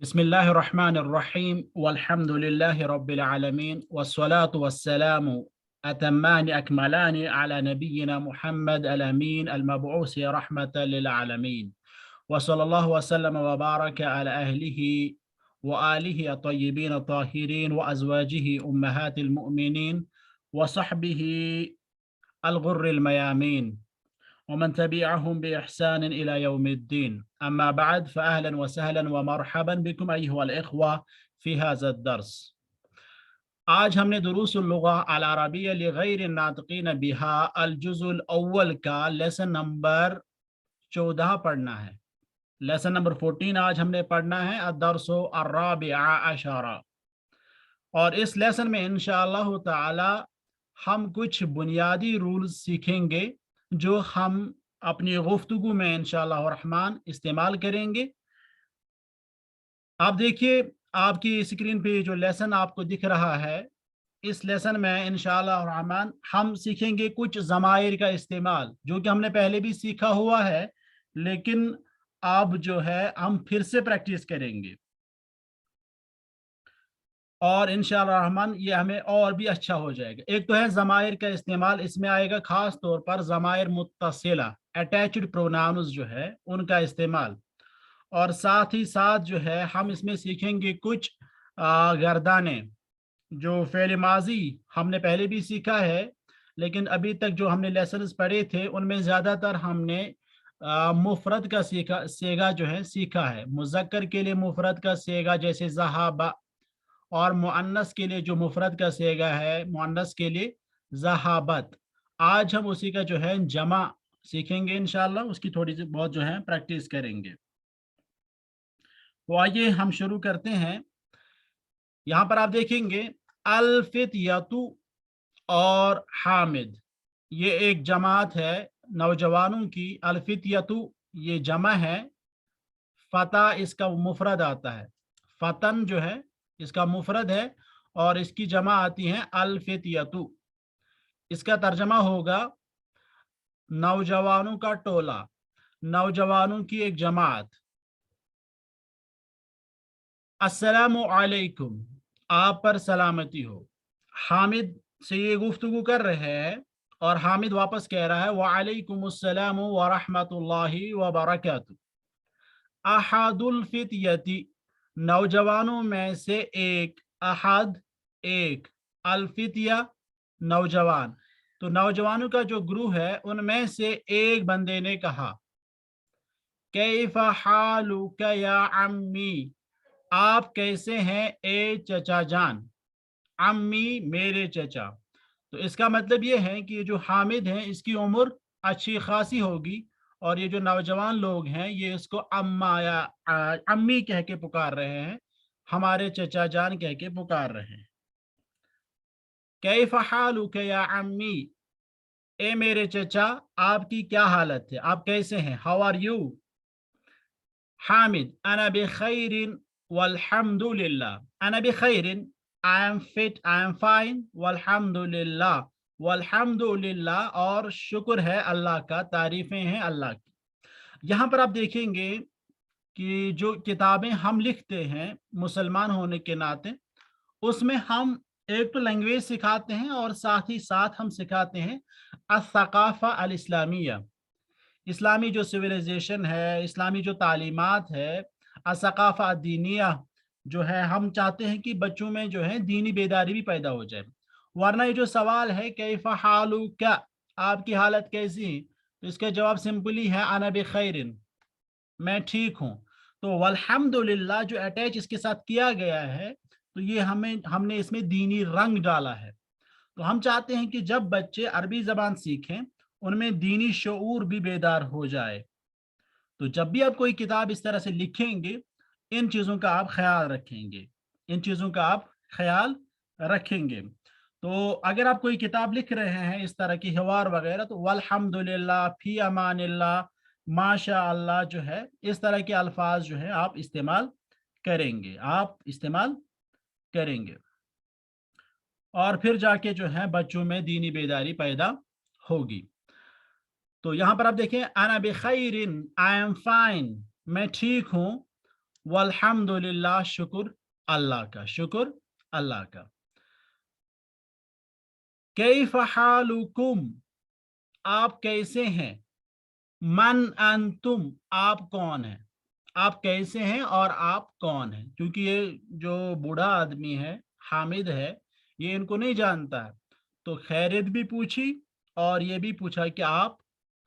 बिस्मिल्लाहिर्रहमानिर्रहीम वल्हम्दुलिल्लाहि रब्बिल आलमीन वस्सलातु वस्सलामु अतम्मानि अकमलानि अला नबिय्यिना मुहम्मद अल अमीन अल मबऊस रहमतल लिल आलमीन व सल्लल्लाहु वसल्लम व बारक अला अहलिहि व आलिहि अत्तय्यिबीन अत्ताहिरीन व अज़वाजिहि उम्महातिल मुमिनीन व सहबिहि अल गुर्रिल मयामीन ومن تبعهم بإحسان إلى يوم الدين أما بعد فأهلا وسهلا ومرحبا بكم أيها الإخوة في هذا الدرس. आज हमने दुरूसुल लुगा अल अरबिया लिगैर नातिकीन बिहा अल जुज़ुल अव्वल का लेसन नंबर 14 पढ़ना है। लेसन नंबर 14 आज हमने पढ़ना है अद-दर्सु अर्राबिआ अशरा, और इस लेसन में इंशाअल्लाह ताला हम कुछ बुनियादी रूल्स सीखेंगे जो हम अपनी गुफ्तगू में इंशाअल्लाह रहमान इस्तेमाल करेंगे। आप देखिए, आपकी स्क्रीन पे जो लेसन आपको दिख रहा है, इस लेसन में इंशाअल्लाह रहमान हम सीखेंगे कुछ ज़माइर का इस्तेमाल जो कि हमने पहले भी सीखा हुआ है, लेकिन अब जो है हम फिर से प्रैक्टिस करेंगे और इंशाअल्लाह रहमान ये हमें और भी अच्छा हो जाएगा। एक तो है ज़माइर का इस्तेमाल, इसमें आएगा ख़ास तौर पर ज़माइर मुत्तसिला अटैच्ड प्रोनाउंस जो है उनका इस्तेमाल, और साथ ही साथ जो है हम इसमें सीखेंगे कुछ गर्दाने जो फ़ेल माजी हमने पहले भी सीखा है, लेकिन अभी तक जो हमने लेसन्स पढ़े थे उनमें ज़्यादातर हमने मुफ़रद का सेगा जो है सीखा है। मुज़क्कर के लिए मुफ़रद का सेगा जैसे ज़हाबा, और मुअन्नस के लिए जो मुफरद का सेगा है मुअन्नस के लिए ज़हाबत। आज हम उसी का जो है जमा सीखेंगे इंशाअल्लाह, उसकी थोड़ी सी बहुत जो है प्रैक्टिस करेंगे। तो आइए हम शुरू करते हैं। यहाँ पर आप देखेंगे अल-फित्यतु और हामिद, ये एक जमात है नौजवानों की। अल-फित्यतु ये जमा है, फता इसका मुफरद आता है, फतन जो है इसका मुफरद है और इसकी जमा आती है अल-फित्यतु। इसका तर्जमा होगा नौजवानों का टोला, नौजवानों की एक जमात। अस्सलामु अलैकुम, आप पर सलामती हो। हामिद से ये गुफ्तगू कर रहे हैं और हामिद वापस कह रहा है वालेकुमुस्सलाम व रहमतुल्लाहि व बरकातुहू। अहदुल फित्यती, नौजवानों में से एक, अहद एक, अल्फितिया नौजवान। तो नौजवानों का जो ग्रुप है उनमें से एक बंदे ने कहा कैफ़ हालुका या अम्मी, आप कैसे हैं ए चचा जान। अम्मी मेरे चचा। तो इसका मतलब ये है कि ये जो हामिद हैं इसकी उम्र अच्छी खासी होगी, और ये जो नौजवान लोग हैं ये इसको अम्मा या अम्मी कह के पुकार रहे हैं, हमारे चचा जान कह के पुकार रहे हैं। कैफ़ हालुका या अम्मी, ए मेरे चचा आपकी क्या हालत है, आप कैसे हैं, हाउ आर यू। हामिद अना बिखैरिन वल्हम्दुलिल्लाह, अना बिखैरिन I'm fit, I'm fine, वल्हम्दुलिल्लाह, वल्हम्दुलिल्लाह और शुक्र है अल्लाह का, तारीफें हैं अल्लाह की। यहाँ पर आप देखेंगे कि जो किताबें हम लिखते हैं मुसलमान होने के नाते, उसमें हम एक तो लैंग्वेज सिखाते हैं और साथ ही साथ हम सिखाते हैं अस-सक़ाफ़ा अल-इस्लामिया, इस्लामी जो सिविलाइजेशन है, इस्लामी जो तालीमात है, अस-सक़ाफ़ा अद-दीनिया जो है, हम चाहते हैं कि बच्चों में जो है दीनी बेदारी भी पैदा हो जाए। वरना ये जो सवाल है कैफ़ हालुका, आपकी हालत कैसी है, तो इसका जवाब सिंपली है अना बिखैरिन, मैं ठीक हूँ। तो वल्हम्दुलिल्लाह जो अटैच इसके साथ किया गया है, तो ये हमने इसमें दीनी रंग डाला है। तो हम चाहते हैं कि जब बच्चे अरबी ज़बान सीखें उनमें दीनी शऊर भी बेदार हो जाए। तो जब भी आप कोई किताब इस तरह से लिखेंगे, इन चीज़ों का आप ख्याल रखेंगे, इन चीज़ों का आप ख्याल रखेंगे। तो अगर आप कोई किताब लिख रहे हैं इस तरह की हिवार वगैरह, तो वल्हम्दुलिल्लाह, फी अमानिल्लाह, माशा अल्लाह जो है, इस तरह के अल्फाज जो है आप इस्तेमाल करेंगे, आप इस्तेमाल करेंगे, और फिर जाके जो है बच्चों में दीनी बेदारी पैदा होगी। तो यहाँ पर आप देखें अना बिखैरिन, आई एम फाइन, मैं ठीक हूँ, वल्हम्दुलिल्लाह, शुक्र अल्लाह का, शुक्र अल्लाह का। कैफ हालुकुम, आप कैसे हैं। मन अंतुम, आप कौन हैं। आप कैसे हैं और आप कौन हैं, क्योंकि ये जो बूढ़ा आदमी है हामिद है, ये इनको नहीं जानता है, तो खैरियत भी पूछी और ये भी पूछा कि आप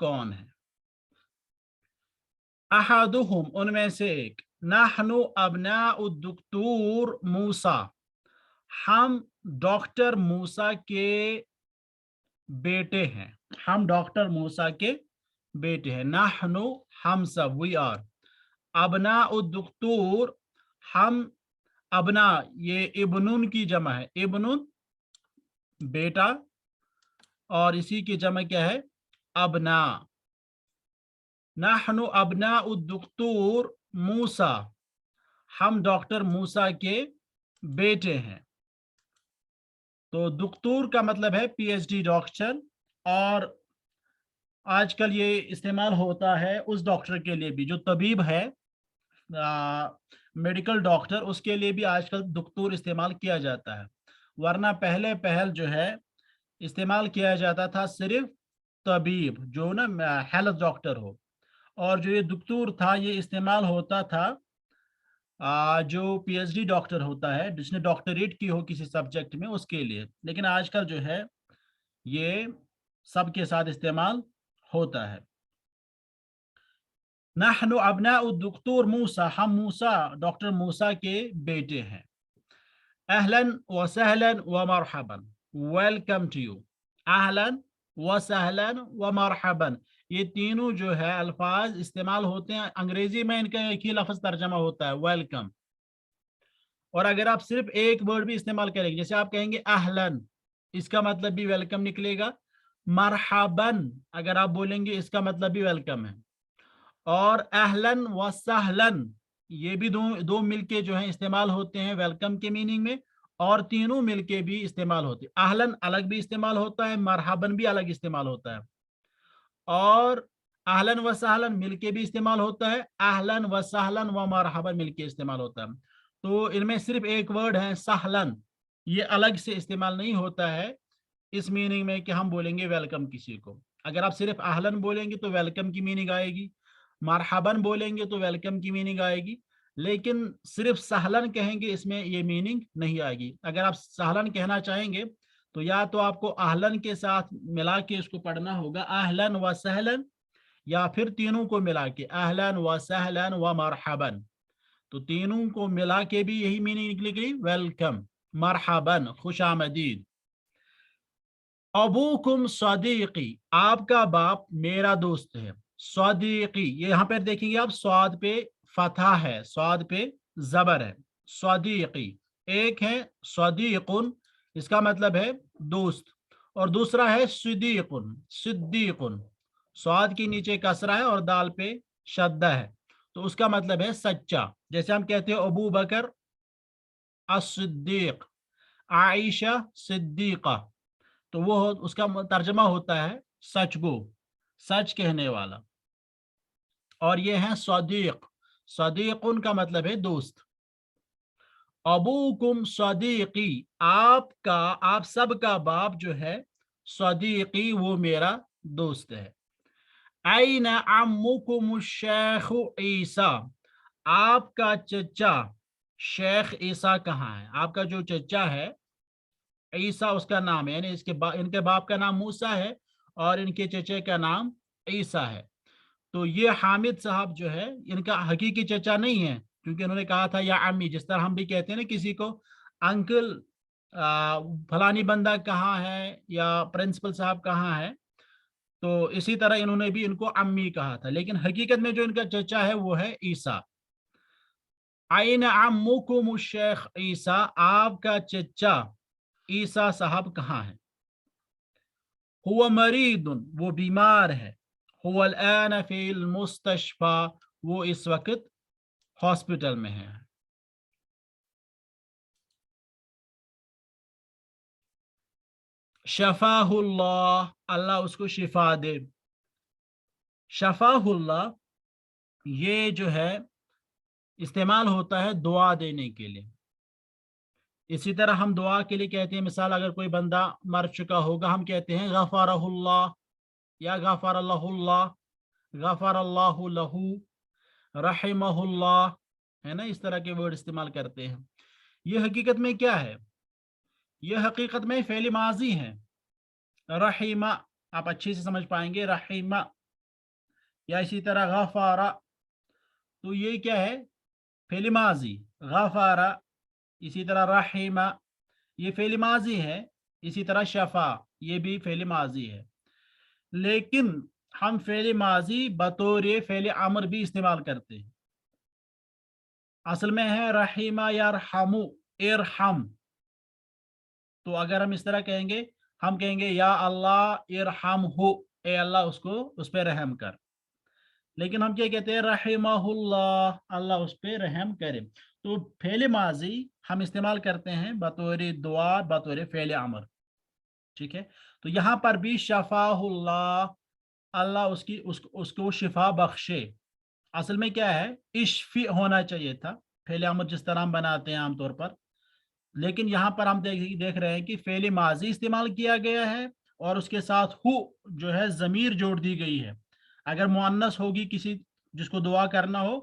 कौन हैं। अहादुहुम, उनमें से एक, नहनु अबनाउ दुक्तूर मूसा, हम डॉक्टर मूसा के बेटे हैं, हम डॉक्टर मूसा के बेटे हैं। नहनु, हम सब, वी आर। अबना उद्दुक्तूर, हम, अबना ये इब्नुन की जमा है, इब्नुन बेटा, और इसी की जमा क्या है, अबना। नहनु अबना उद्दुक्तूर मूसा, हम डॉक्टर मूसा के बेटे हैं। तो दुक्तूर का मतलब है पीएचडी डॉक्टर, और आजकल ये इस्तेमाल होता है उस डॉक्टर के लिए भी जो तबीब है, मेडिकल डॉक्टर, उसके लिए भी आजकल दुक्तूर इस्तेमाल किया जाता है। वरना पहले पहल जो है इस्तेमाल किया जाता था सिर्फ तबीब, जो ना हेल्थ डॉक्टर हो, और जो ये दुक्तूर था ये इस्तेमाल होता था जो पीएचडी डॉक्टर होता है, जिसने डॉक्टरेट की हो किसी सब्जेक्ट में, उसके लिए। लेकिन आजकल जो है ये सबके साथ इस्तेमाल होता है। नहनु अबनाउ दुक्तूर मूसा, हम मूसा डॉक्टर मूसा के बेटे हैं। अहलन व सहलन व मरहबन, वेलकम टू यू। अहलन व सहलन व मरहबन, ये तीनों जो है अल्फाज इस्तेमाल होते हैं। अंग्रेजी में इनका एक ही लफ्ज तर्जमा होता है, वेलकम। और अगर आप सिर्फ एक वर्ड भी इस्तेमाल करेंगे, जैसे आप कहेंगे अहलन, इसका मतलब भी वेलकम निकलेगा। मरहबन अगर आप बोलेंगे, इसका मतलब भी वेलकम है। और अहलन व सहलन, ये भी दो दो मिलके जो है इस्तेमाल होते हैं वेलकम के मीनिंग में, और तीनों मिलके भी इस्तेमाल होते हैं। अहलन अलग भी इस्तेमाल होता है, मरहबन भी अलग इस्तेमाल होता है, और अहलन व सहलन मिलके भी इस्तेमाल होता है, अहलन व सहलन व मरहबन मिलके इस्तेमाल होता है। तो इनमें सिर्फ एक वर्ड है सहलन, ये अलग से इस्तेमाल नहीं होता है इस मीनिंग में कि हम बोलेंगे वेलकम किसी को। अगर आप सिर्फ अहलन बोलेंगे तो वेलकम की मीनिंग आएगी, मरहबन बोलेंगे तो वेलकम की मीनिंग आएगी, लेकिन सिर्फ सहलन कहेंगे इसमें ये मीनिंग नहीं आएगी। अगर आप सहलन कहना चाहेंगे तो या तो आपको अहलन के साथ मिला के इसको पढ़ना होगा, अहलन व सहलन, या फिर तीनों को मिला के अहलन व सहलन व मरहबन। तो तीनों को मिला के भी यही मीनिंग निकलेगी, वेलकम, मरहबन, खुशामदीद। अबूकुम सदीकी, आपका बाप मेरा दोस्त है। सदीकी, ये यहाँ पर देखेंगे आप, स्वाद पे फतहा है, स्वाद पे जबर है, सदीकी। एक है सदीकुन, इसका मतलब है दोस्त, और दूसरा है सिद्दीकुन, सिद्दीकुन, स्वाद के नीचे कसरा है और दाल पे शद्दा है, तो उसका मतलब है सच्चा। जैसे हम कहते हैं अबू बकर as-सिद्दीक, आयशा सिद्दीका, तो वो उसका तर्जमा होता है सच गो, सच कहने वाला। और ये है सदीक, सदीकुन का मतलब है दोस्त। अबूकुम सदीकी, आपका, आप सबका बाप जो है सदीकी, वो मेरा दोस्त है। ऐना अम्मुकुम शेख ईसा, आपका चचा शेख ईसा कहाँ है। आपका जो चचा है ईसा उसका नाम है, यानी इनके बाप का नाम मूसा है और इनके चचे का नाम ईसा है। तो ये हामिद साहब जो है इनका हकीकी चचा नहीं है, क्योंकि उन्होंने कहा था या अम्मी, जिस तरह हम भी कहते हैं ना किसी को अंकल, फलानी बंदा कहाँ है या प्रिंसिपल साहब कहाँ है, तो इसी तरह इन्होंने भी इनको अम्मी कहा था, लेकिन हकीकत में जो इनका चचा है वो है ईसा। आइन अम्मुकुम शेख ईसा, आपका चचा ईसा साहब कहाँ है। हुआ मरीदुन, वो बीमार है। हुआ अलआन फिल मुस्तशफा, वो इस वक्त हॉस्पिटल में है। शफाहुल्लाह, अल्लाह उसको शिफा दे। शफाहुल्लाह, ये जो है इस्तेमाल होता है दुआ देने के लिए। इसी तरह हम दुआ के लिए कहते हैं, मिसाल अगर कोई बंदा मर चुका होगा, हम कहते हैं गफरहुल्लाह या गफरल्लाहुल्लाह, गफरल्लाहु लहू, रहिमहुल्लाह, है ना, इस तरह के वर्ड इस्तेमाल करते हैं। ये हकीकत में क्या है? ये हकीकत में फेल माजी है। रहीमा आप अच्छे से समझ पाएंगे, रहीमा, या इसी तरह गफारा, तो ये क्या है? फेल माजी। गफारा, इसी तरह रहीमा, ये फेल माजी है। इसी तरह शफा, ये भी फेल माजी है। लेकिन हम फेल माजी बतौर फेल अमर भी इस्तेमाल करते हैं। असल में है रहीमा यरहमु, इरहम। तो अगर हम इस तरह कहेंगे, हम कहेंगे या अल्लाह इरहमहु, ए अल्लाह उसको, उस पर रहम कर। लेकिन हम क्या कहते हैं? रहिमहुल्लाह, अल्लाह उस पर रहम करे। तो फेल माजी हम इस्तेमाल करते हैं बतौर दुआ, बतौर फेल अमर। ठीक है, तो यहाँ पर भी शफाहुल्लाह, अल्लाह उसको शिफा बख्शे। असल में क्या है? इश्फी होना चाहिए था, फेल अमर जिस तरह हम बनाते हैं आमतौर पर। लेकिन यहाँ पर हम देख रहे हैं कि फेल माजी इस्तेमाल किया गया है और उसके साथ हु जो है ज़मीर जोड़ दी गई है। अगर मुअन्नस होगी किसी जिसको दुआ करना हो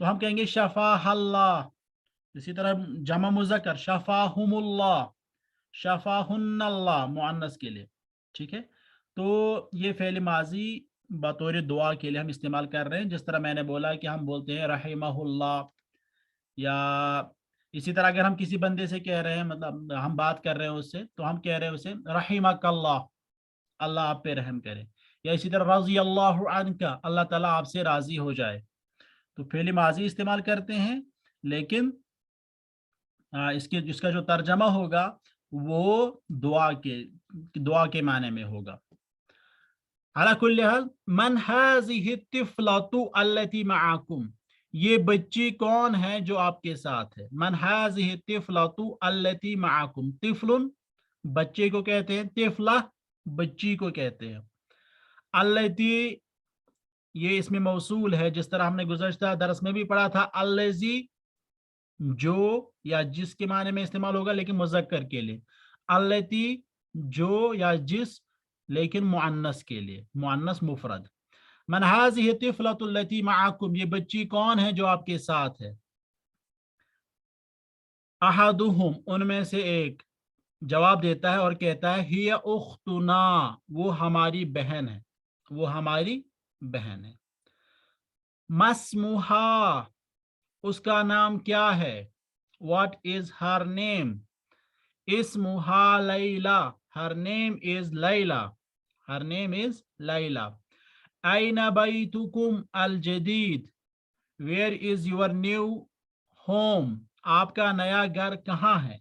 तो हम कहेंगे शफाहल्लाह। इसी तरह जमा मुज़क्कर शफाहुमुल्लाह, शफाहुन्नल्लाह मुअन्नस के लिए। ठीक है, तो ये फेल माजी बतौर दुआ के लिए हम इस्तेमाल कर रहे हैं। जिस तरह मैंने बोला कि हम बोलते हैं रहिमहुल्लाह, या इसी तरह अगर हम किसी बंदे से कह रहे हैं, मतलब हम बात कर रहे हैं उससे, तो हम कह रहे हैं उसे रहीमकल्लाह, अल्लाह आप पे रहम करे। या इसी तरह रज़ी अल्लाहु अन्का, अल्लाह ताला आपसे राजी हो जाए। तो फेल माजी इस्तेमाल करते हैं, लेकिन इसके जिसका जो तर्जमा होगा वो दुआ के माने में होगा। अला कुल्ली हाल, मन हाज़िहि तिफ़लतु अल्लती मअकुम, ये बच्ची कौन है जो आपके साथ है? मन हाज़िहि तिफ़लतु अल्लती मअकुम, तिफ़लुन बच्चे को कहते हैं, तिफ़ला बच्ची को कहते हैं। अल्लती ये इसमें मौसूल है, जिस तरह हमने गुज़श्ता दरस में भी पढ़ा था। अल्लज़ी जो या जिस के माने में इस्तेमाल होगा, लेकिन मुज़क्कर के लिए। अल्लती जो या जिस, लेकिन मुअन्नस के लिए, मुअन्नस मुफरद। मन हाज़िहि तिफ़लतु अल्लती मअकुम, ये बच्ची कौन है जो आपके साथ है? अहदुहुम, उनमें से एक जवाब देता है और कहता है हिया उख्तुना, वो हमारी बहन है, वो हमारी बहन है। मस्मुहा, उसका नाम क्या है? What is her name? इस्मुहा Laila, her name is Laila, her name is Laila. ऐना बैतुकुम अल जदीद, where is your new home, आपका नया घर कहाँ है?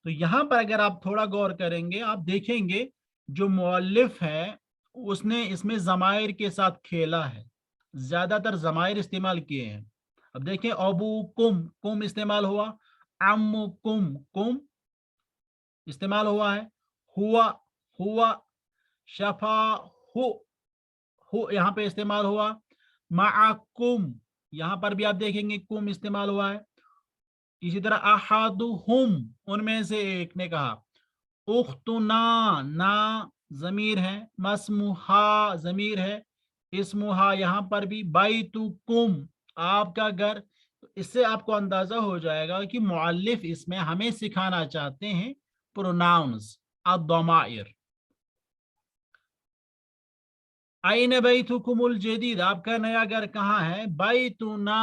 तो यहाँ पर अगर आप थोड़ा गौर करेंगे, आप देखेंगे जो मुअल्लिफ है उसने इसमें ज़मायर के साथ खेला है, ज्यादातर ज़मायर इस्तेमाल किए हैं। अब देखें, अबू कुम, कुम इस्तेमाल हुआ, अम्मु कुम, कुम इस्तेमाल हुआ है, हुआ, हुआ, शफा, हु यहाँ पे इस्तेमाल हुआ, माकुम यहाँ पर भी आप देखेंगे कुम इस्तेमाल हुआ है। इसी तरह अहादुहुम, उनमें से एक ने कहा। उख्तुना, ना जमीर है, मस्मुहा जमीर है, इस्मुहा यहाँ पर भी, बैतुकुम आपका घर। तो इससे आपको अंदाजा हो जाएगा कि मुअल्लिफ इसमें हमें सिखाना चाहते हैं प्रोनाउंस, अद-दमाइर। आइन बैतुकुमुल जदीद, आपका नया घर कहाँ है? बैतुना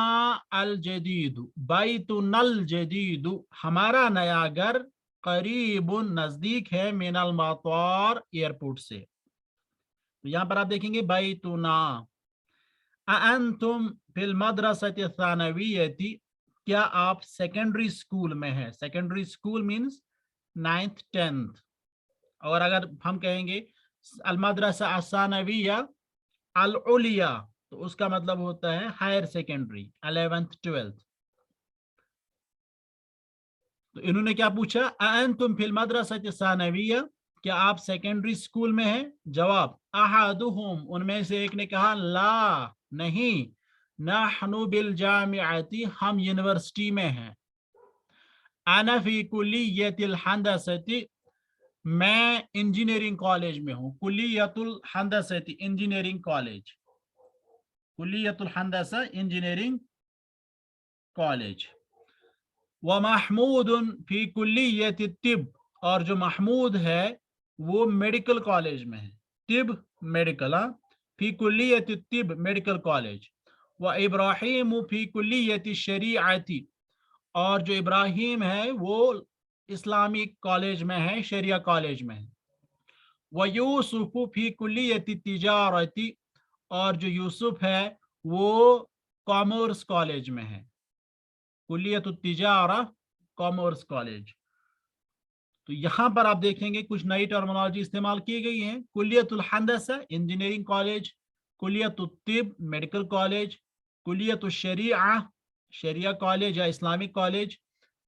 अल जदीद, बैतुनल जदीद, हमारा नया घर करीबुन नजदीक है, मिनल मतार एयरपोर्ट से। तो यहाँ पर आप देखेंगे बैतुना। अअंतुम फिल मदरसति सानविय्यति, क्या आप सेकेंडरी स्कूल में हैं? Secondary school means 9th 10th। और अगर हम कहेंगे अल मदरसा असानविया अल उलिया, तो उसका मतलब होता है हायर सेकेंडरी, 11th 12th। तो इन्होंने क्या पूछा? अअंतुम फिल मदरसति सानविया, क्या आप सेकेंडरी स्कूल में हैं? जवाब अहादुहुम, उनमें से एक ने कहा ला, नहीं, नहनु बिल जामिअती, हम यूनिवर्सिटी में हैं। अना फी कुल्लियतिल हंदसती, मैं इंजीनियरिंग कॉलेज में हूँ। कुल्लियतुल हंदसती इंजीनियरिंग कॉलेज, कुल्लियतुल हंदसा इंजीनियरिंग कॉलेज। व महमूदुन फी कुल्लियति तिब, और जो महमूद है वो मेडिकल कॉलेज में है। तिब मेडिकल, फी कुल्लियति तिब मेडिकल कॉलेज। व इब्राहिम फी कुल्लियति शरीअती, और जो इब्राहिम है वो इस्लामिक कॉलेज में है, शरिया कॉलेज में है। व यूसुफ फी कुल्लियति तिजारती, और जो यूसुफ है वो कॉमर्स कॉलेज में है, कुल्लियत तिजारा कॉमर्स कॉलेज। तो यहाँ पर आप देखेंगे कुछ नई टर्मिनोलॉजी इस्तेमाल की गई है। कुल्लियतुल हंदसा इंजीनियरिंग कॉलेज, कुल्लियतुत तिब मेडिकल कॉलेज, कुल्लियतुल शरीआ शरिया कॉलेज या इस्लामिक कॉलेज,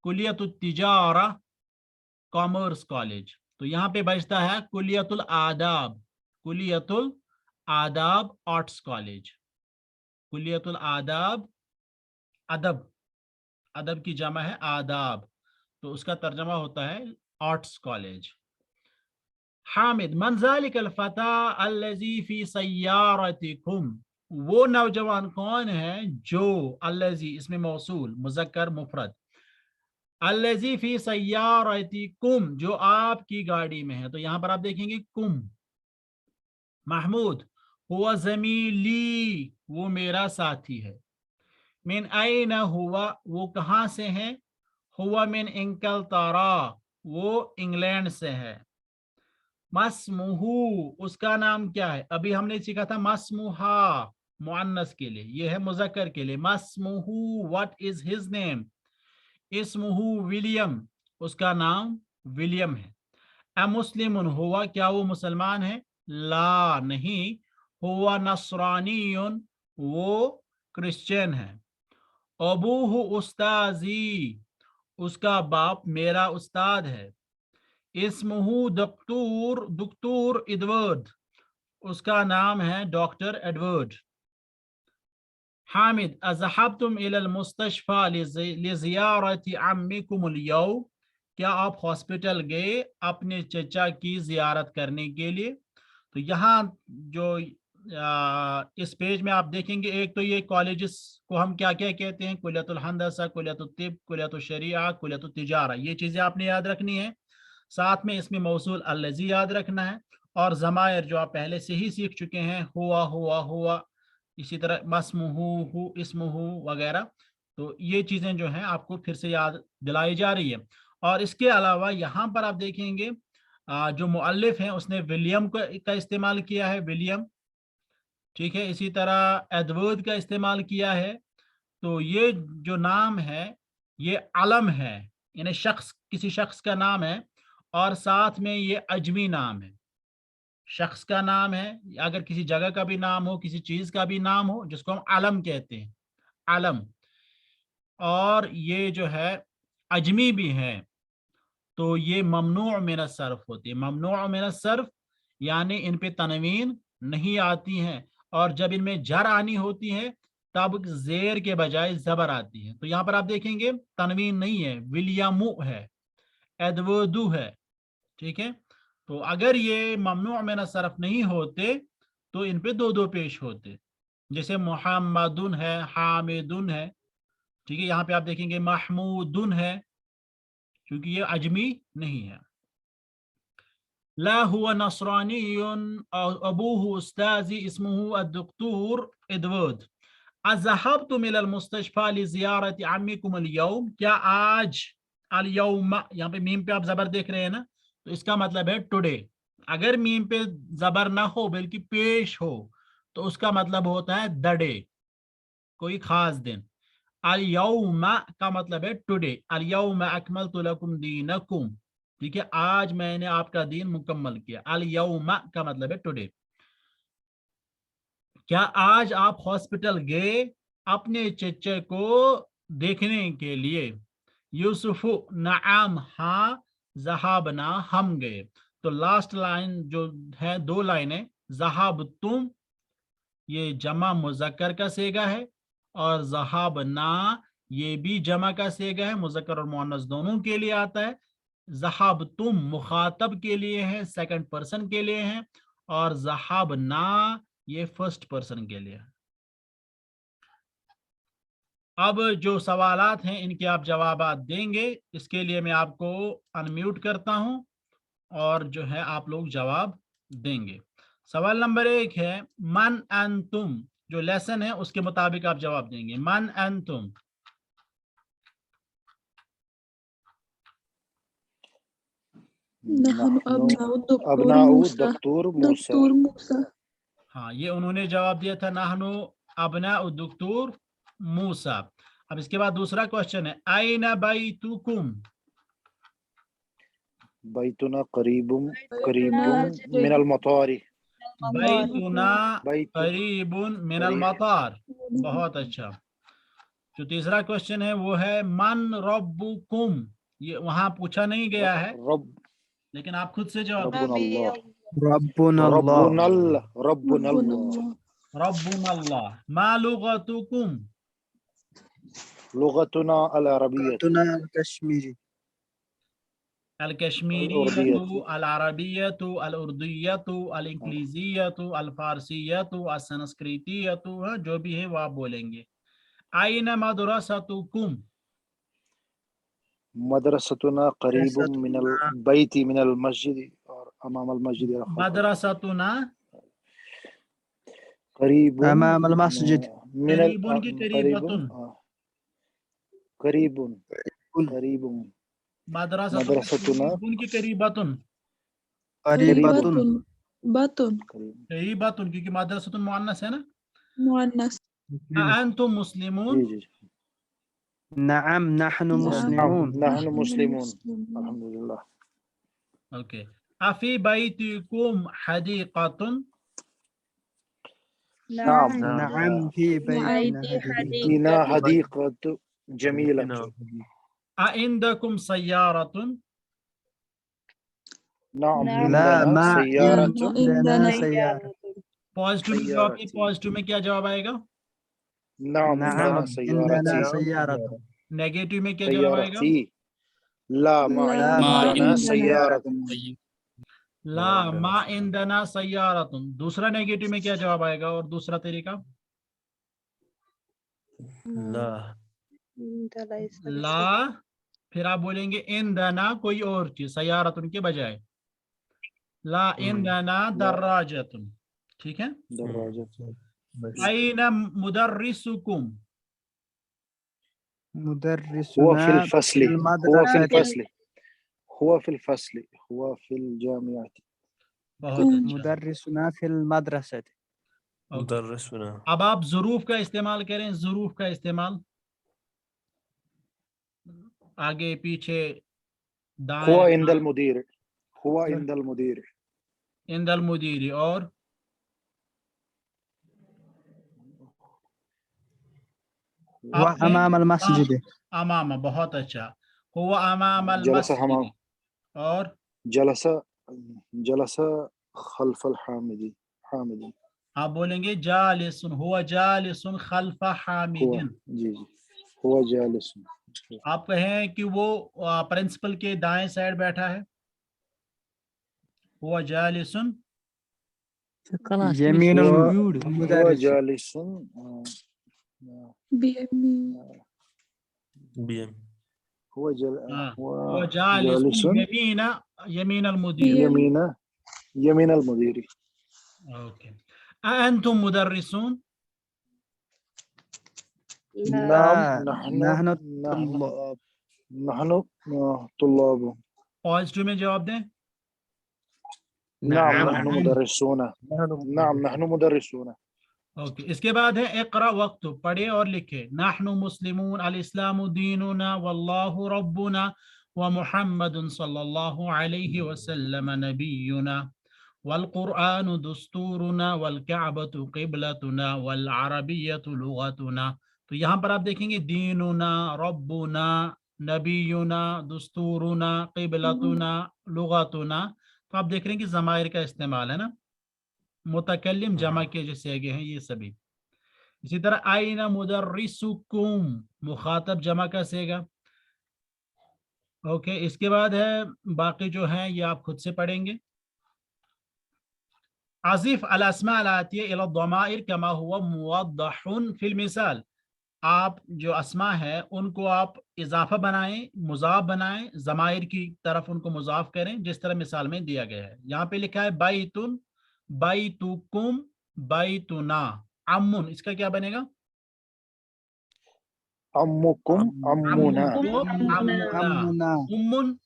कुल्लियतुत तिजारा कॉमर्स कॉलेज। तो यहाँ पे बचता है कुल्लियतुल आदाब, कुल्लियतुल आदाब आर्ट्स कॉलेज, कुल्लियतुल आदाब, अदब, अदब की जमा है आदाब, तो उसका तर्जमा होता है आर्ट्स कॉलेज। हामिद मन ज़ालिकल फता अल्लज़ी फी सय्यारतिकुम, वो नौजवान कौन है जो, अल्लज़ी इसमें मौसूल मुज़क्कर मुफरद, अल्लज़ी फी सय्यारतिकुम जो आपकी गाड़ी में है। तो यहाँ पर आप देखेंगे कुम। महमूद हुआ ज़मीली, वो मेरा साथी है। मिन ऐना हुआ, वो कहाँ से है, हुआ मिन इंकलतरा, वो इंग्लैंड से है। मस्मुहू, उसका नाम क्या है, अभी हमने सीखा था मस्मुहा मुअन्नस के लिए, ये है मुज़क्कर के लिए। मस्मुहू, व्हाट इज हिज नेम, इस्मुहू विलियम, उसका नाम विलियम है। अमुस्लिमुन हुआ, क्या वो मुसलमान है, ला नहीं, हुआ नसरानियुन, वो क्रिश्चियन है। अबूहु उस्ताजी, उसका बाप मेरा उस्ताद है। इस्मुहु दक्तूर, दुक्तूर एडवर्ड, उसका नाम है डॉक्टर एडवर्ड। हामिद अज़हबतुम इलल मुस्तशफा लिज़ियारति अम्मिकुमुल यौम, क्या आप हॉस्पिटल गए अपने चचा की जियारत करने के लिए। तो यहाँ जो इस पेज में आप देखेंगे, एक तो ये कॉलेजेस को हम क्या क्या कहते हैं, कुल्लियतुल हंदसा, कुल्लियतुत तिब, कुल्लियतुल शरीआ, कुल्लियतुत तिजारा, ये चीज़ें आपने याद रखनी है। साथ में इसमें मौसूल अल्लज़ी याद रखना है, और ज़मायर जो आप पहले से ही सीख चुके हैं, हुआ हुआ हुआ, इसी तरह मस्मुहू इस्मुहू वगैरह। तो ये चीज़ें जो हैं आपको फिर से याद दिलाई जा रही है। और इसके अलावा यहाँ पर आप देखेंगे जो मुअल्लिफ हैं उसने विलियम का इस्तेमाल किया है, विलियम, ठीक है। इसी तरह एडवर्ड का इस्तेमाल किया है। तो ये जो नाम है ये अलम है, यानी शख्स, किसी शख्स का नाम है, और साथ में ये अजमी नाम है, शख्स का नाम है। अगर किसी जगह का भी नाम हो, किसी चीज का भी नाम हो, जिसको हम अलम कहते हैं, अलम। और ये जो है अजमी भी है, तो ये ममनू मिन सर्फ होती है। ममनू मिन सर्फ यानी इन पे तनवीन नहीं आती हैं, और जब इनमें जर आनी होती है तब जेर के बजाय जबर आती है। तो यहाँ पर आप देखेंगे तनवीन नहीं है, विलियमु है, एडवर्डू है, ठीक है। तो अगर ये ममनू मिन सर्फ नहीं होते तो इन पे दो दो पेश होते, जैसे मुहम्मदुन है, हामिदुन है, ठीक है। यहाँ पे आप देखेंगे महमूदुन है, क्योंकि ये अजमी नहीं है। ला हुआ नसरानियुन अबूहु उस्ताजी इस्मुहु अद्दक्तूर एडवर्ड। अज़हबतुम इलल मुस्तशफा लिज़ियारति अम्मिकुम अल यौम, क्या आज, अल यौम यहाँ पे मीम पे आप जबर देख रहे हैं ना, तो इसका मतलब है टुडे। अगर मीम पे जबर ना हो बल्कि पेश हो तो उसका मतलब होता है द डे, कोई खास दिन। अल यौम का मतलब है टुडे, अल यौम अकमलतु लकुम दीनकुम, ठीक है, आज मैंने आपका दीन मुकम्मल किया। अल यौम का मतलब है टुडे। क्या आज आप हॉस्पिटल गए अपने चचे को देखने के लिए। यूसुफ नआम, हाँ, जहाबना, हम गए। तो लास्ट लाइन जो है, दो लाइनें, जहाब तुम, ये जमा मुजक्कर का सेगा है, اور ذہابنا یہ بھی جمع کا صیغہ ہے, مذکر اور مؤنث دونوں کے لیے آتا ہے. ذہابتم مخاطب کے لیے ہے, سیکنڈ پرسن کے لیے ہے, اور ذہابنا یہ فرسٹ پرسن کے لیے. اب جو سوالات ہیں ان کے آپ جوابات دیں گے, اس کے لیے میں آپ کو انمیوٹ کرتا ہوں اور جو ہے آپ لوگ جواب دیں گے. سوال نمبر 1 ہے من انتم, جو لیسن ہے اس کے مطابق آپ جواب دیں گے. من انتم, نحن ابناء دکتور موسیٰ. دکتور موسیٰ. ہاں یہ انہوں نے جواب دیا تھا نحنو ابناء الدکتور موسیٰ. اب اس کے بعد دوسرا کوشچن ہے این بیتکم, بیتنا قریب من المطار. بیتنا بیت قریب من المطار. بہت اچھا. جو تیسرا کوشچن ہے وہ ہے من ربکم, یہ وہاں پوچھا نہیں گیا ہے رب لیکن آپ خود سے جواب دیں. ربنا اللہ. ربنا اللہ. ربنا اللہ. ربنا اللہ. ما لغتکم, لغتنا العربیہ. لغتنا الکشمیری. الکشمیریۃ, العربیۃ, الاردیۃ, الانگلیزیۃ, الفارسیۃ, السنسکریتیۃ, جو بھی ہے وہ آپ بولیں گے. این مدرستکم, مدرستنا قریب من البیت من المسجد, اور امام المسجد. مدرستنا قریب امام المسجد. من قریبن کی قریبتن, قریب قریب. مدرستنا قریبن کی قریبتن, قریبتن. باتن قریبتن کیونکہ مدرستن مؤنث ہے نا. مؤنث. انتم مسلمون, جی جی. نعم نحن مسلمون. نحن مسلمون الحمدللہ. اوکے. افی بیتکم حدیقۃ, نعم نعم فی بیتنا فینا حدیقۃ جمیلۃ. اعندکم سیارۃ, نعم لا عندنا ما سیارۃ. عندنا سیارة. پازیٹیو میں جواب دیں, پازیٹیو میں کیا جواب آئے گا؟ نعم نعم عندنا سیارۃ. عندنا سیارة. نیگیٹو میں کیا جواب آئے گا؟ سیارتی. لا ما عندنا سیارۃ. لا ما عندنا سیارۃ. دوسرا نیگیٹو میں کیا جواب آئے گا اور دوسرا طریقہ؟ لا, پھر آپ بولیں گے عندنا کوئی اور چیز, سیارۃ کے بجائے. لا عندنا دراجۃ. ٹھیک ہے. دراجۃ. این مدرسکم, هو مدرسنا في الفصل. في هو في المدرسة. الفصل. هو في الفصل. هو في الجامعة. بہت اچھا. مدرسنا في المدرسة. مدرسنا. اب آپ ظروف کا استعمال کریں, ظروف کا استعمال آگے پیچھے دائیں. هو عند المدير. هو عند المدير. عند المدیر, اور هو أمام المسجد. امام. بہت اچھا. هو امام جلس المسجد, ہمام. اور جلس خلف الحامد. حامد. آپ بولیں گے جالس, هو جالس خلف حامد. هو جی جی. هو جالس. آپ کہیں کہ وہ پرنسپل کے دائیں سائڈ بیٹھا ہے. هو جالس, يمين هو المدرس. جالس. هو هو جالس يمين المدير. يمين المدير. اوكي. أأنتم مدرسون؟ لا نحن طلاب. پازیٹیو میں جواب دیں. نعم نحن مدرسون. نعم نحن مدرسون. اوکے. اس کے بعد ہے اقرا وقت, پڑھے اور لکھے. نحن مسلمون, الاسلام دیننا, واللہ ربنا, ومحمد صلی اللہ علیہ وسلم نبینا, والقرآن دستورنا, والکعبۃ قبلتنا, والعربیۃ لغتنا. تو یہاں پر آپ دیکھیں گے دیننا, ربنا, نبینا, دستورنا, قبلتنا, لغتنا. تو آپ دیکھ رہے ہیں کہ ضمائر کا استعمال ہے نا. متکلم جمع کے جو سیغے ہیں یہ سبھی. इसी तरह आइना मुदर्रिसुकुम, मुखातब जमा का सेगा। ओके, इसके बाद है बाकी जो है ये आप खुद से पढ़ेंगे। आसिफ अल अस्मा अल आतिया इला ضمائر कमा हुआ मुवद्दहुन फिल मिसाल, आप जो अस्मा है उनको आप इजाफा बनाएं, मुजाफ बनाएं, ज़माइर की तरफ उनको मुजाफ करें जिस तरह मिसाल में दिया गया है। यहाँ पे लिखा है बैतुन, बैतुकुम, बैतुना, अम्मुन, इसका क्या बनेगा? अम्मुकुम अम्मुना अम्मुना उम्मुन,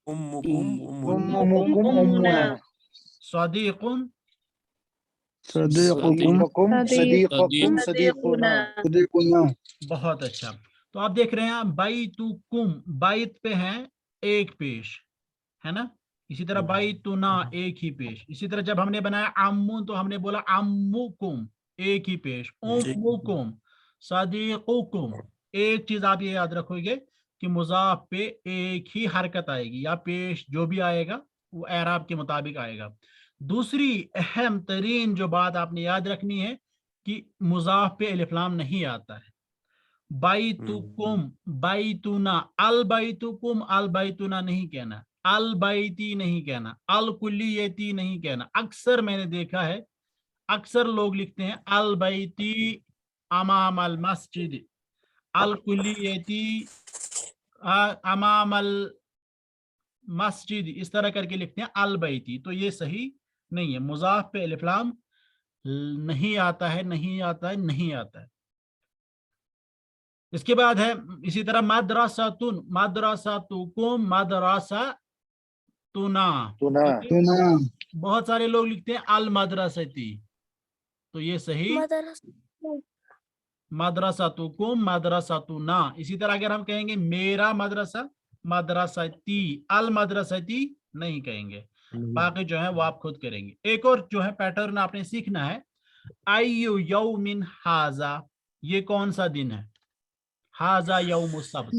उम्मुकुम उम्मुना सदीकुन, सदीकुकुम सदीकुकुम सदीकुना। सदीकुना। बहुत अच्छा। तो आप देख रहे हैं बैतुकुम, बैत पे है एक पेश, है ना। इसी तरह बैतुना एक ही पेश। इसी तरह जब हमने बनाया अम्मुन तो हमने बोला अम्मुकुम एक ही पेश, उम्मुकुम, सदीकुकुम। एक चीज आप ये याद रखोगे कि मुजाफ पे एक ही हरकत आएगी या पेश जो भी आएगा वो एराब के मुताबिक आएगा। दूसरी अहम तरीन जो बात आपने याद रखनी है कि मुजाफ पे अलिफ लाम नहीं आता है। बैतुकुम, बैतुना, अल बैतुकुम, अल बैतुना नहीं कहना, अल बैती नहीं कहना, अल कुल्लियती नहीं कहना। अक्सर मैंने देखा है, अक्सर लोग लिखते हैं अल बैती अमाम अल मस्जिद, अल कुल्लियती अमाम अल मस्जिद, इस तरह करके लिखते हैं अल बैती। तो ये सही नहीं है, मुजाफ पे अलिफ लाम नहीं आता है, नहीं आता है, नहीं आता है। इसके बाद है इसी तरह मदरसातुन, मदरसातुकुम, मदरसातुना। तुना बहुत सारे लोग लिखते हैं अल मदरसती, तो ये सही मदरसातुकुम, मदरसातुना। इसी तरह अगर हम कहेंगे मेरा मदरसा, मदरसती, अल मदरसती नहीं कहेंगे। बाकी जो है वो आप खुद करेंगे। एक और जो है पैटर्न आपने सीखना है, अय्यु यौमिन हाजा, ये कौन सा दिन है? हाजा यौम सब्त,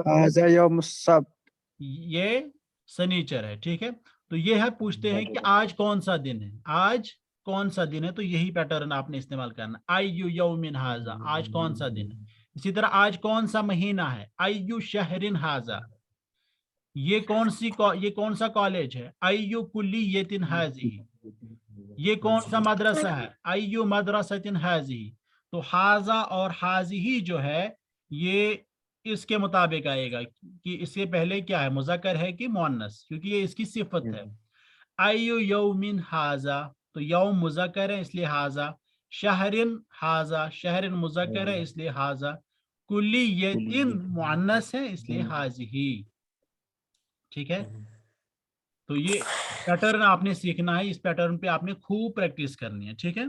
हाज़ा यौम सब्त। ये सनीचर है, ठीक है। तो ये है, पूछते हैं कि आज कौन सा दिन है, आज कौन सा दिन है, तो यही पैटर्न आपने इस्तेमाल करना। अय्यु यौमिन हाजा, आज कौन सा दिन है। इसी तरह आज कौन सा महीना है, अय्यु शहरिन हाजा, ये कौन सा कॉलेज है, अय्यु कुल्लियतिन हाज़िही, ये कौन सा मदरसा है, अय्यु मदरसतिन हाज़िही। तो हाजा और हाज़िही जो है ये इसके मुताबिक आएगा कि इससे पहले क्या है, मुज़क्कर है कि मुअन्नस, क्योंकि ये इसकी सिफत है। अय्यु यौमिन हाजा, तो यौम मुज़क्कर है इसलिए हाजा, शहरिन हाजा, शहरिन मुज़क्कर है इसलिए हाजा, कुल्लियतिन मुअन्नस है इसलिए हाज़िही, ठीक है। तो ये पैटर्न आपने सीखना है, इस पैटर्न पे आपने खूब प्रैक्टिस करनी है, ठीक है।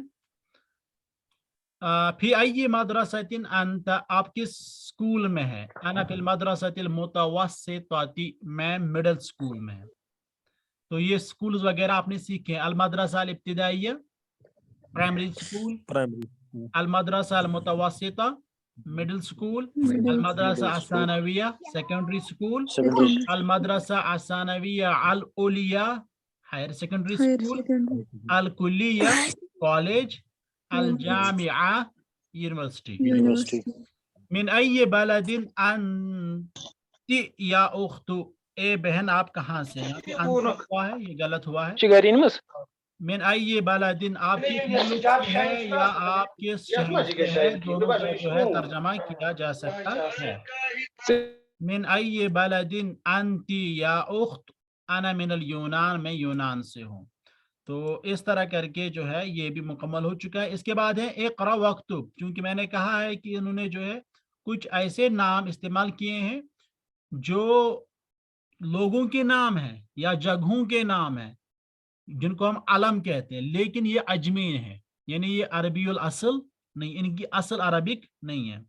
फिर आइए मदरसतिन अंत, आप किस स्कूल में है, अना फिल मदरसतिल मुतवस्सितती, मैं मिडिल स्कूल में है। तो ये स्कूल्स वगैरह आपने सीखे, अल मदरसा अल इब्तिदाइया प्राइमरी स्कूल, अल मदरसा अल मुतवस्सिता मिडिल स्कूल, अल मदरसा असानविया सेकेंडरी स्कूल, अल मदरसा असानविया अल उलिया हायर सेकेंडरी स्कूल, अल कुल्लिया कॉलेज, अल जामिआ यूनिवर्सिटी। मिन अय्य बलदिन अंति या उख्तु, ए बहन आप कहाँ से हैं, यहाँ पे अंत हुआ है, ये गलत हुआ है। मिन अय्य बलदिन आप किस मुल्क से है या आप किस शहर से है, दोनों का जो है तर्जमा किया जा सकता है। मिन अय्य बलदिन अंति या उख्त, अना मिनल यूनान, मैं यूनान से हूँ। तो इस तरह करके जो है ये भी मुकम्मल हो चुका है। इसके बाद है इक़रा वक्तुब, क्योंकि मैंने कहा है कि इन्होंने जो है कुछ ऐसे नाम इस्तेमाल किए हैं जो लोगों के नाम हैं या जगहों के नाम हैं जिनको हम अलम कहते हैं, लेकिन ये अजमीन है, यानी ये अरबीउल असल नहीं, इनकी असल अरबिक नहीं है।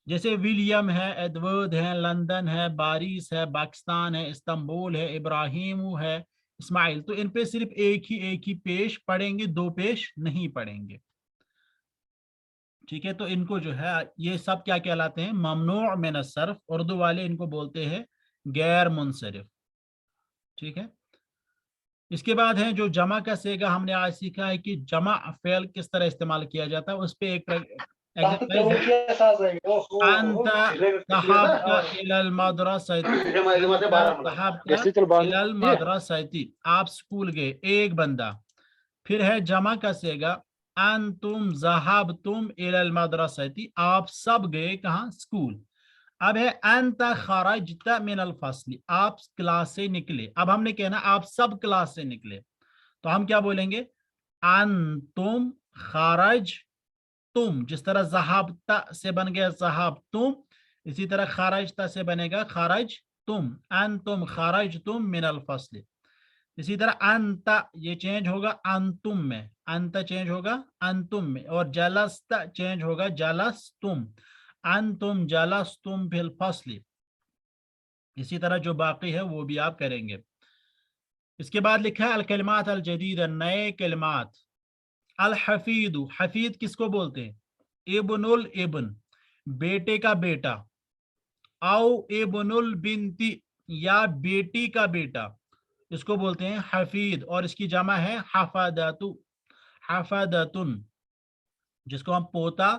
जैसे विलियम है, एडवर्ड है, लंदन है, बारिस है, पाकिस्तान है, इस्तांबुल है, इब्राहिम है, इस्माइल। तो इन पे सिर्फ एक ही पेश पढ़ेंगे, दो पेश नहीं पढ़ेंगे, ठीक है। तो इनको जो है ये सब क्या कहलाते हैं, ममनू मिन अस्सर्फ, उर्दू वाले इनको बोलते हैं गैर मुनसरिफ, ठीक है। इसके बाद है जो जमा का सेगा, हमने आज सीखा है कि जमा फेल किस तरह इस्तेमाल किया जाता है, उस पे एक एक्सरसाइज है। अंता ज़हबता इलल मदरसती, अंता ज़हबता कैसे चल बात इलल मदरसती, आप स्कूल गए, एक बंदा। फिर है जमा का सेगा, अंतुम ज़हबतुम इलल मदरसती, आप सब गए कहाँ, स्कूल। अब है अंत खरजता मिनल फस्ली, आप क्लास से निकले। अब हमने कहना आप सब क्लास से निकले, तो हम क्या बोलेंगे, अंतुम खरज तुम, जिस तरह ज़हाबता से बन गया ज़हाब तुम, इसी तरह खरजता से बनेगा खरज तुम, अंतुम खरज तुम मिनल फस्ली। इसी तरह अंत ये चेंज होगा अंतुम में, अंत चेंज होगा अंतुम में, और जलस्ता चेंज होगा जलस तुम, अंतुम जलस तुम फिल फस्ली। इसी तरह जो बाकी है वो भी आप करेंगे। इसके बाद लिखा है अल कलिमात अल जदीद, नए कलिमात। अल हफीदु, हफीद किसको बोलते हैं, इब्नुल इब्न, बेटे का बेटा, औ इब्नुल बिनती, या बेटी का बेटा, इसको बोलते हैं हफीद, और इसकी जमा है हफादतु, हफादतुन, जिसको हम पोता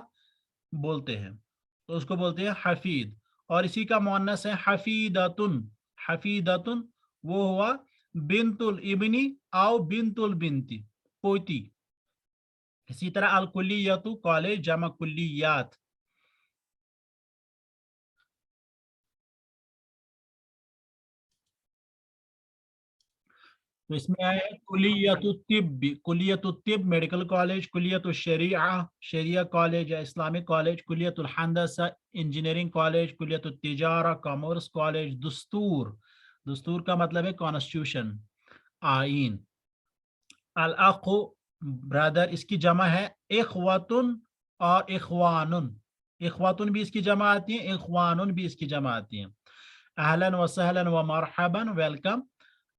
बोलते हैं, तो उसको बोलते हैं हफीद। और इसी का मुअन्नस है हफीदतुन, हफीदतुन वो हुआ बिनतुल इब्नी औ बिनतुल बिनती, पोती। इसी तरह अल कुल्लियतु, कॉलेज, जमा कुल्लियात। तो इसमें आया है कुलियतुत्तिब मेडिकल कॉलेज, कुलियतुश्शरिया शरिया कॉलेज या इस्लामिक कॉलेज, कुलियतुल हंदसा इंजीनियरिंग कॉलेज, कुलियतुत्तिजारा कॉमर्स कॉलेज, दस्तूर, दस्तूर का मतलब है कॉन्स्टिट्यूशन, आइन। अल अखु ब्रदर, इसकी जमा है इखवतुन और इखवानुन, इखवतुन भी इसकी जमा आती है, इखवानुन भी इसकी जमा आती है। अहलन व सहलन व मरहबन, वेलकम।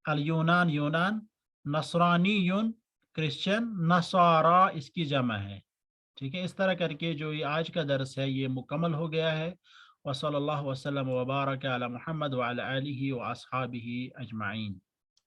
अल यूनान यूनान, नसरानीयुन क्रिश्चियन, नसारा इसकी जमा है। ठीक है, इस तरह करके जो ये आज का दर्स है ये मुकम्मल हो गया है। वसल्लल्लाहु वसल्लम व बारक अला मुहम्मद व अला आलिहि व अस्हाबिहि अजमाइन।